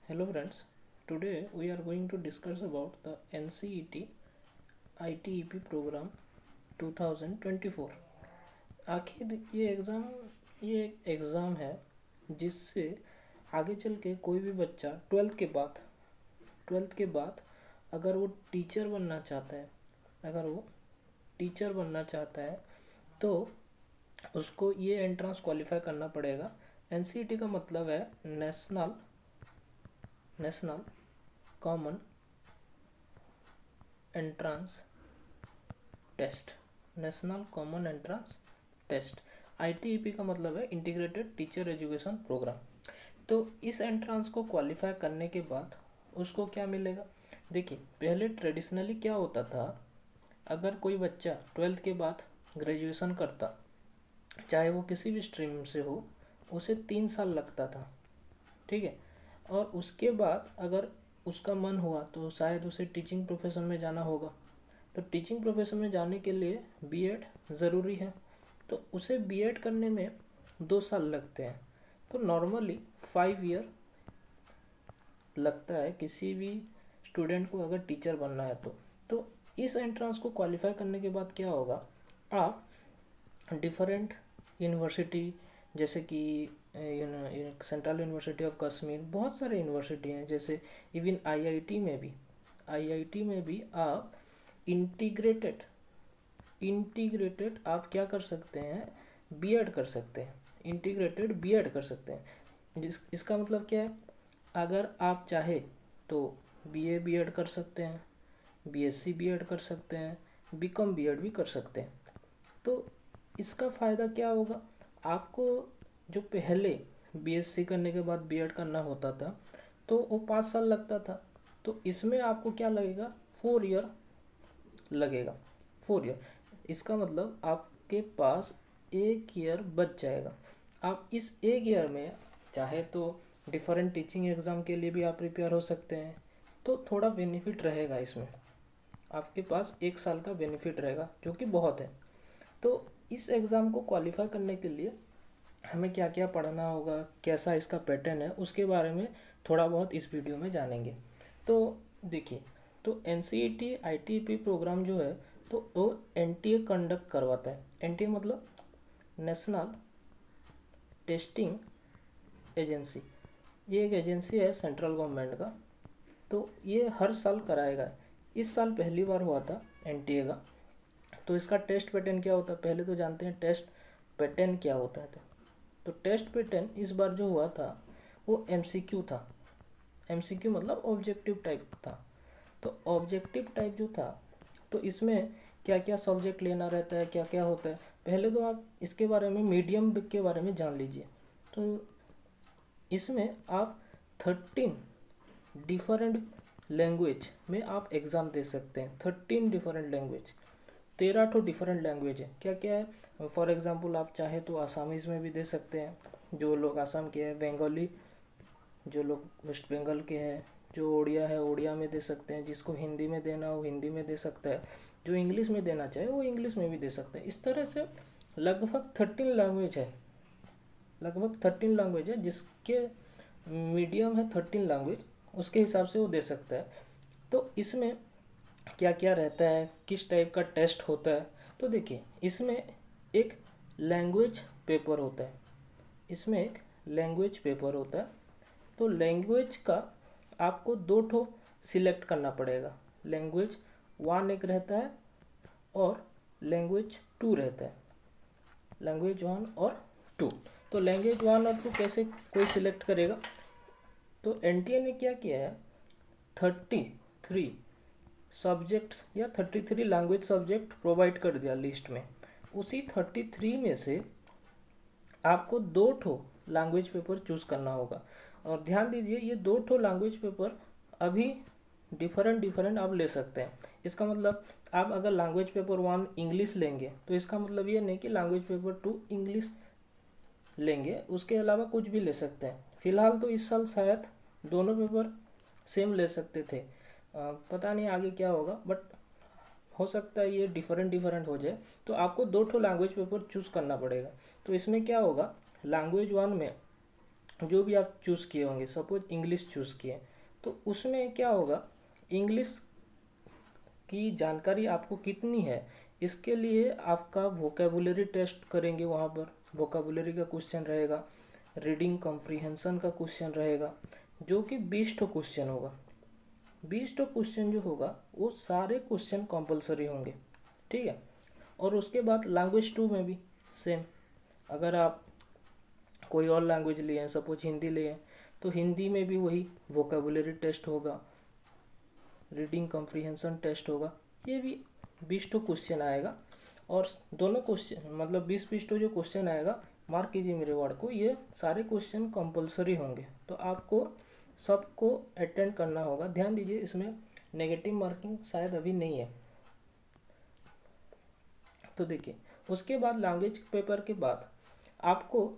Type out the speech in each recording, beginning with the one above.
Hello friends, today we are going to discuss about the NCET ITEP program 2024। आखिर ये एक exam है जिससे आगे चल के कोई भी बच्चा ट्वेल्थ के बाद अगर वो टीचर बनना चाहता है तो उसको ये एंट्रेंस क्वालिफाई करना पड़ेगा। NCET का मतलब है national common entrance test. ITEP का मतलब है इंटीग्रेटेड टीचर एजुकेशन प्रोग्राम। तो इस एंट्रेंस को क्वालिफाई करने के बाद उसको क्या मिलेगा? देखिए, पहले ट्रेडिशनली क्या होता था, अगर कोई बच्चा ट्वेल्थ के बाद ग्रेजुएशन करता, चाहे वो किसी भी स्ट्रीम से हो, उसे 3 साल लगता था, ठीक है। और उसके बाद अगर उसका मन हुआ तो शायद उसे टीचिंग प्रोफेशन में जाना होगा। तो टीचिंग प्रोफेशन में जाने के लिए बीएड ज़रूरी है, तो उसे बीएड करने में 2 साल लगते हैं। तो नॉर्मली 5 ईयर लगता है किसी भी स्टूडेंट को अगर टीचर बनना है तो इस एंट्रेंस को क्वालिफाई करने के बाद क्या होगा, आप डिफरेंट यूनिवर्सिटी जैसे कि सेंट्रल यूनिवर्सिटी ऑफ कश्मीर, बहुत सारे यूनिवर्सिटी हैं, जैसे इवन आईआईटी में भी आप इंटीग्रेटेड आप क्या कर सकते हैं, बीएड कर सकते हैं, इंटीग्रेटेड बीएड कर सकते हैं। इसका मतलब क्या है, अगर आप चाहे तो बीए बीएड कर सकते हैं, बीएससी बीएड कर सकते हैं, बीकॉम बीएड भी कर सकते हैं। तो इसका फ़ायदा क्या होगा, आपको जो पहले बीएससी करने के बाद बीएड करना होता था तो वो 5 साल लगता था, तो इसमें आपको क्या लगेगा, 4 ईयर लगेगा। 4 ईयर, इसका मतलब आपके पास 1 ईयर बच जाएगा। आप इस 1 ईयर में चाहे तो डिफरेंट टीचिंग एग्ज़ाम के लिए भी आप प्रिपेयर हो सकते हैं, तो थोड़ा बेनिफिट रहेगा इसमें, आपके पास 1 साल का बेनिफिट रहेगा, जो कि बहुत है। तो इस एग्ज़ाम को क्वालिफाई करने के लिए हमें क्या क्या पढ़ना होगा, कैसा इसका पैटर्न है, उसके बारे में थोड़ा बहुत इस वीडियो में जानेंगे। तो देखिए, तो NCET ITEP प्रोग्राम जो है तो वो NTA कंडक्ट करवाता है। NTA मतलब नेशनल टेस्टिंग एजेंसी, ये एक एजेंसी है सेंट्रल गवर्नमेंट का, तो ये हर साल कराएगा। इस साल पहली बार हुआ था NTA का। तो इसका टेस्ट पैटर्न क्या होता है, पहले तो जानते हैं टेस्ट पैटर्न क्या होता है। तो टेस्ट पैटर्न इस बार जो हुआ था वो MCQ था। MCQ मतलब ऑब्जेक्टिव टाइप था। तो ऑब्जेक्टिव टाइप जो था, तो इसमें क्या क्या सब्जेक्ट लेना रहता है, क्या क्या होता है, पहले तो आप इसके बारे में मीडियम के बारे में जान लीजिए। तो इसमें आप 13 डिफरेंट लैंग्वेज में आप एग्ज़ाम दे सकते हैं। 13 डिफरेंट लैंग्वेज, 13 तो डिफरेंट लैंग्वेज है। क्या क्या है, फॉर एग्जांपल आप चाहे तो आसामीज़ में भी दे सकते हैं, जो लोग आसाम के हैं, बंगाली जो लोग वेस्ट बंगाल के हैं, जो ओडिया है ओडिया में दे सकते हैं, जिसको हिंदी में देना हो हिंदी में दे सकता है, जो इंग्लिश में देना चाहे वो इंग्लिश में भी दे सकते हैं। इस तरह से लगभग 13 लैंग्वेज है, जिसके मीडियम है 13 लैंग्वेज, उसके हिसाब से वो दे सकता है। तो इसमें क्या क्या रहता है, किस टाइप का टेस्ट होता है, तो देखिए, इसमें एक लैंग्वेज पेपर होता है। तो लैंग्वेज का आपको 2 ठो सिलेक्ट करना पड़ेगा। लैंग्वेज 1 एक रहता है और लैंग्वेज 2 रहता है, लैंग्वेज 1 और 2। तो लैंग्वेज 1 और 2 कैसे कोई सिलेक्ट करेगा, तो NTA ने क्या किया है, 33 सब्जेक्ट्स या 33 लैंग्वेज सब्जेक्ट प्रोवाइड कर दिया लिस्ट में। उसी 33 में से आपको 2 ठो लैंग्वेज पेपर चूज़ करना होगा। और ध्यान दीजिए, ये 2 ठो लैंग्वेज पेपर अभी डिफरेंट आप ले सकते हैं। इसका मतलब आप अगर लैंग्वेज पेपर 1 इंग्लिश लेंगे तो इसका मतलब ये नहीं कि लैंग्वेज पेपर 2 इंग्लिश लेंगे, उसके अलावा कुछ भी ले सकते हैं। फ़िलहाल तो इस साल शायद दोनों पेपर सेम ले सकते थे, पता नहीं आगे क्या होगा, बट हो सकता है ये डिफरेंट हो जाए। तो आपको 2 ठो लैंग्वेज पेपर चूज़ करना पड़ेगा। तो इसमें क्या होगा, लैंग्वेज 1 में जो भी आप चूज़ किए होंगे, सपोज इंग्लिश चूज़ किए, तो उसमें क्या होगा, इंग्लिश की जानकारी आपको कितनी है, इसके लिए आपका वोकेबुलरी टेस्ट करेंगे। वहाँ पर वोकेबुलरी का क्वेश्चन रहेगा, रीडिंग कॉम्प्रिहेंशन का क्वेश्चन रहेगा, जो कि 20 क्वेश्चन होगा। 20 क्वेश्चन जो होगा वो सारे क्वेश्चन कंपलसरी होंगे, ठीक है। और उसके बाद लैंग्वेज 2 में भी सेम, अगर आप कोई और लैंग्वेज लिए हैं, सपोज हिंदी लिए हैं, तो हिंदी में भी वही वोकेबुलरी टेस्ट होगा, रीडिंग कॉम्प्रिहेंशन टेस्ट होगा, ये भी 20 क्वेश्चन आएगा। और दोनों क्वेश्चन मतलब 20-20 जो क्वेश्चन आएगा, मार्क कीजिए मेरे वर्ड को, ये सारे क्वेश्चन कंपलसरी होंगे, तो आपको सबको अटेंड करना होगा। ध्यान दीजिए, इसमें नेगेटिव मार्किंग शायद अभी नहीं है। तो देखिए, उसके बाद लैंग्वेज पेपर के बाद आपको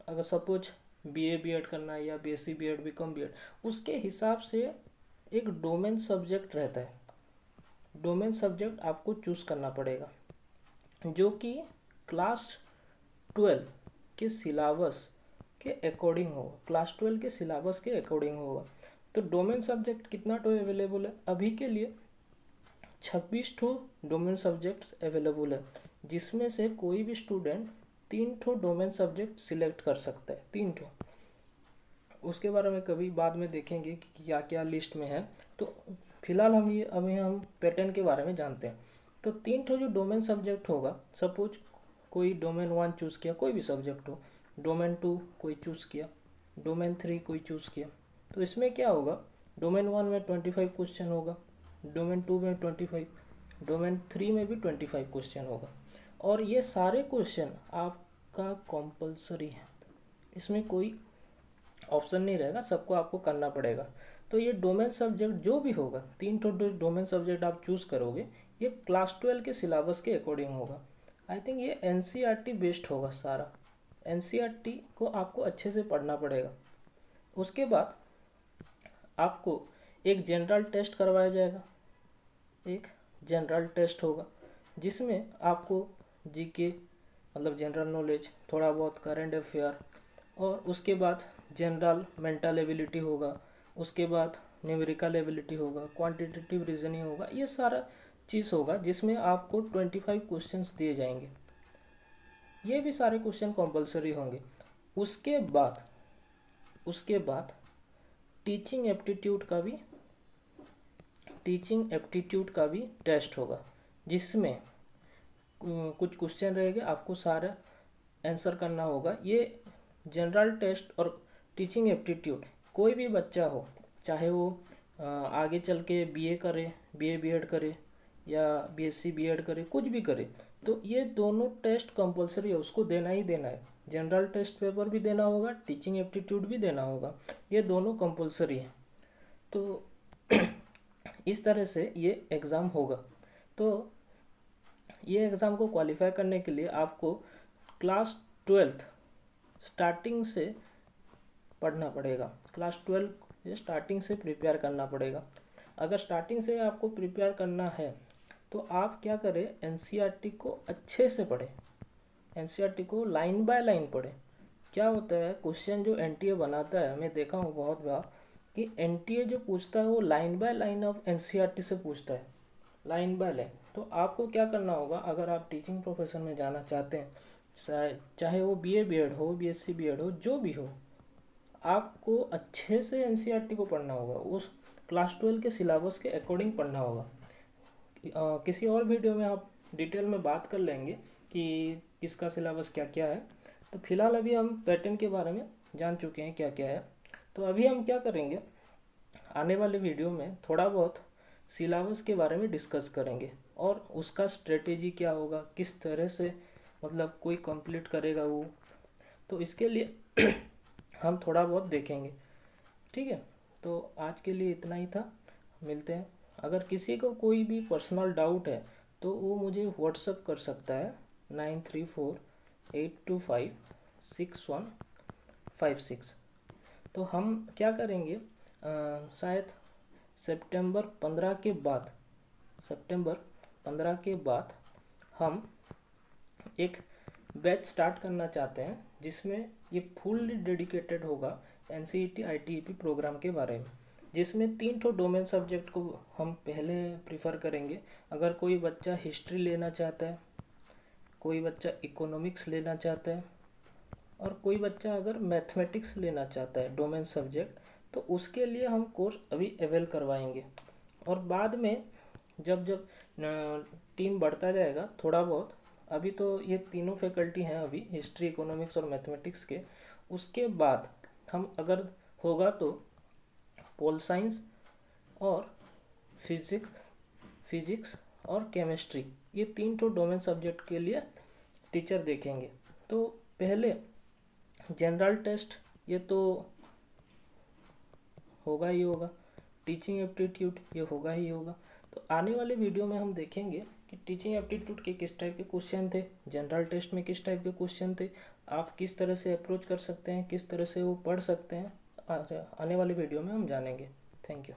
अगर सपोज बीए बीएड करना है या बीएससी बीएड बीकॉम बीएड, उसके हिसाब से एक डोमेन सब्जेक्ट रहता है। डोमेन सब्जेक्ट आपको चूज़ करना पड़ेगा, जो कि क्लास 12 के सिलेबस के अकॉर्डिंग होगा, क्लास 12 के सिलेबस के अकॉर्डिंग होगा। तो डोमेन सब्जेक्ट कितना अवेलेबल है अभी के लिए, 26 डोमेन सब्जेक्ट्स अवेलेबल है, जिसमें से कोई भी स्टूडेंट 3 डोमेन सब्जेक्ट सिलेक्ट कर सकता है, 3। उसके बारे में कभी बाद में देखेंगे कि क्या क्या लिस्ट में है। तो फिलहाल अभी हम पैटर्न के बारे में जानते हैं। तो 3 जो डोमेन सब्जेक्ट होगा, सपोज कोई डोमेन 1 चूज़ किया, कोई भी सब्जेक्ट हो, डोमेन 2 कोई चूज़ किया, डोमेन 3 कोई चूज़ किया, तो इसमें क्या होगा, डोमेन 1 में 25 क्वेश्चन होगा, डोमेन 2 में 25, डोमेन 3 में भी 25 क्वेश्चन होगा। और ये सारे क्वेश्चन आपका कंपलसरी है, इसमें कोई ऑप्शन नहीं रहेगा, सबको आपको करना पड़ेगा। तो ये डोमेन सब्जेक्ट जो भी होगा, 3 डोमेन सब्जेक्ट आप चूज़ करोगे, ये क्लास 12 के सिलेबस के अकॉर्डिंग होगा। आई थिंक ये एनसीईआरटी बेस्ड होगा सारा, एनसीईआरटी को आपको अच्छे से पढ़ना पड़ेगा। उसके बाद आपको एक जनरल टेस्ट करवाया जाएगा, एक जनरल टेस्ट होगा, जिसमें आपको जीके मतलब जनरल नॉलेज, थोड़ा बहुत करंट अफेयर, और उसके बाद जनरल मेंटल एबिलिटी होगा, उसके बाद न्यूमेरिकल एबिलिटी होगा, क्वांटिटेटिव रीजनिंग होगा, ये सारा चीज़ होगा, जिसमें आपको 25 क्वेश्चंस दिए जाएंगे। ये भी सारे क्वेश्चन कंपलसरी होंगे। उसके बाद टीचिंग एप्टीट्यूड का भी टेस्ट होगा, जिसमें कुछ क्वेश्चन रहेंगे, आपको सारा आंसर करना होगा। ये जनरल टेस्ट और टीचिंग एप्टीट्यूड कोई भी बच्चा हो, चाहे वो आगे चल के बीए करे, बीए बीएड करे या बीएससी बीएड करे, कुछ भी करे, तो ये दोनों टेस्ट कंपलसरी है, उसको देना ही देना है। जनरल टेस्ट पेपर भी देना होगा, टीचिंग एप्टीट्यूड भी देना होगा, ये दोनों कंपलसरी है। तो इस तरह से ये एग्ज़ाम होगा। तो ये एग्ज़ाम को क्वालिफाई करने के लिए आपको क्लास 12 स्टार्टिंग से पढ़ना पड़ेगा, क्लास 12 स्टार्टिंग से प्रिपेयर करना पड़ेगा। अगर स्टार्टिंग से आपको प्रिपेयर करना है तो आप क्या करें, एनसीईआरटी को अच्छे से पढ़ें, एनसीईआरटी को लाइन बाय लाइन पढ़ें। क्या होता है, क्वेश्चन जो एनटीए बनाता है, मैं देखा हूँ बहुत बार कि एनटीए जो पूछता है वो line by line of NCERT से पूछता है, लाइन बाय लाइन। तो आपको क्या करना होगा, अगर आप टीचिंग प्रोफेशन में जाना चाहते हैं, चाहे वो बीए बीएड हो, बीएससी बीएड हो, जो भी हो, आपको अच्छे से एनसीईआरटी को पढ़ना होगा, उस क्लास 12 के सिलेबस के अकॉर्डिंग पढ़ना होगा। किसी और वीडियो में आप डिटेल में बात कर लेंगे कि किसका सिलेबस क्या क्या है। तो फिलहाल अभी हम पैटर्न के बारे में जान चुके हैं क्या क्या है। तो अभी हम क्या करेंगे, आने वाले वीडियो में थोड़ा बहुत सिलेबस के बारे में डिस्कस करेंगे और उसका स्ट्रेटेजी क्या होगा, किस तरह से मतलब कोई कंप्लीट करेगा वो, तो इसके लिए हम थोड़ा बहुत देखेंगे, ठीक है। तो आज के लिए इतना ही था, मिलते हैं। अगर किसी को कोई भी पर्सनल डाउट है तो वो मुझे व्हाट्सअप कर सकता है 9348256156। तो हम क्या करेंगे, शायद सितंबर 15 के बाद हम एक बैच स्टार्ट करना चाहते हैं, जिसमें ये फुल्ली डेडिकेटेड होगा NCERT ITEP प्रोग्राम के बारे में, जिसमें 3 ठो डोमेन सब्जेक्ट को हम पहले प्रीफर करेंगे। अगर कोई बच्चा हिस्ट्री लेना चाहता है, कोई बच्चा इकोनॉमिक्स लेना चाहता है और कोई बच्चा अगर मैथमेटिक्स लेना चाहता है डोमेन सब्जेक्ट, तो उसके लिए हम कोर्स अभी अवेल करवाएंगे। और बाद में जब जब टीम बढ़ता जाएगा थोड़ा बहुत, अभी तो ये तीनों फैकल्टी हैं अभी, हिस्ट्री, इकोनॉमिक्स और मैथमेटिक्स के, उसके बाद हम अगर होगा तो पोल साइंस और फिजिक्स और केमिस्ट्री, ये 3 ठो डोमेन सब्जेक्ट के लिए टीचर देखेंगे। तो पहले जनरल टेस्ट ये तो होगा ही होगा, टीचिंग एप्टीट्यूड ये होगा ही होगा। तो आने वाले वीडियो में हम देखेंगे कि टीचिंग एप्टीट्यूड के किस टाइप के क्वेश्चन थे, जनरल टेस्ट में किस टाइप के क्वेश्चन थे, आप किस तरह से अप्रोच कर सकते हैं, किस तरह से वो पढ़ सकते हैं। आने वाले वीडियो में हम जानेंगे। Thank you.